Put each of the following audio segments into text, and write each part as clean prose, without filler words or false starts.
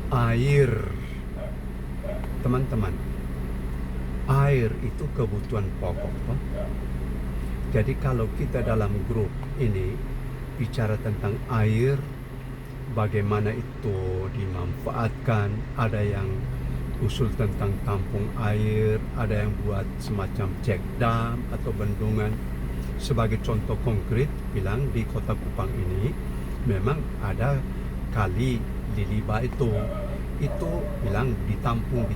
Air, teman-teman, air itu kebutuhan pokok, toh. Jadi kalau kita dalam grup ini bicara tentang air, bagaimana itu dimanfaatkan, ada yang usul tentang tampung air, ada yang buat semacam cek dam atau bendungan. Sebagai contoh konkret, bilang di Kota Kupang ini memang ada kali Liliba itu bilang ditampung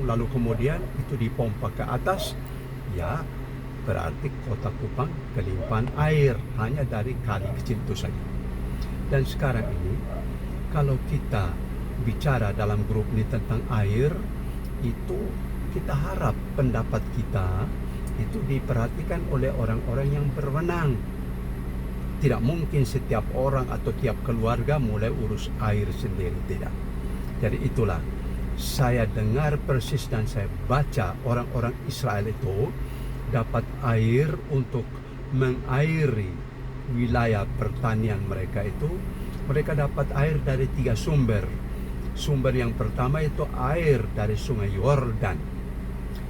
lalu kemudian itu dipompa ke atas, ya berarti Kota Kupang kelimpahan air hanya dari kali kecil itu saja. Dan sekarang ini kalau kita bicara dalam grup ini tentang air, itu kita harap pendapat kita itu diperhatikan oleh orang-orang yang berwenang. Tidak mungkin setiap orang atau tiap keluarga mulai urus air sendiri, tidak. Jadi itulah saya dengar persis dan saya baca orang-orang Israel itu dapat air untuk mengairi wilayah pertanian mereka itu. Mereka dapat air dari 3 sumber. Sumber yang pertama itu air dari Sungai Yordan.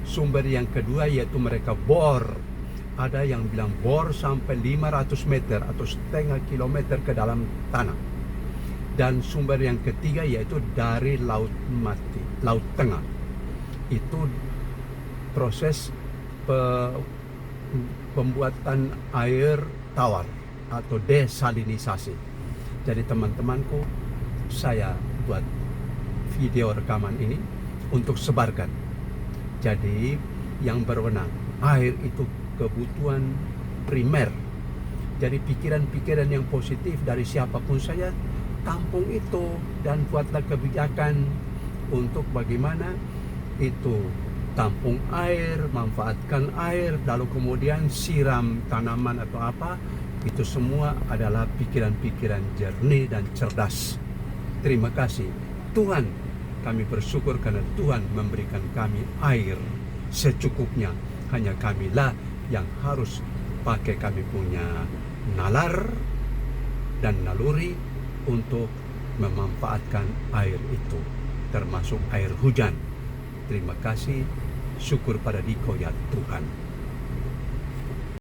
Sumber yang kedua yaitu mereka bor. Ada yang bilang bor sampai 500 meter atau setengah kilometer ke dalam tanah. Dan sumber yang ketiga yaitu dari Laut Mati, Laut Tengah. Itu proses pembuatan air tawar atau desalinisasi. Jadi teman-temanku, saya buat video rekaman ini untuk sebarkan. Jadi yang berwenang, air itu kebutuhan primer. Jadi pikiran-pikiran yang positif dari siapapun saja, tampung itu dan buatlah kebijakan untuk bagaimana itu tampung air, manfaatkan air, lalu kemudian siram tanaman atau apa. Itu semua adalah pikiran-pikiran jernih dan cerdas. Terima kasih Tuhan, kami bersyukur karena Tuhan memberikan kami air secukupnya. Hanya kamilah yang harus pakai kami punya nalar dan naluri untuk memanfaatkan air itu, termasuk air hujan. Terima kasih, syukur pada Dikau ya Tuhan.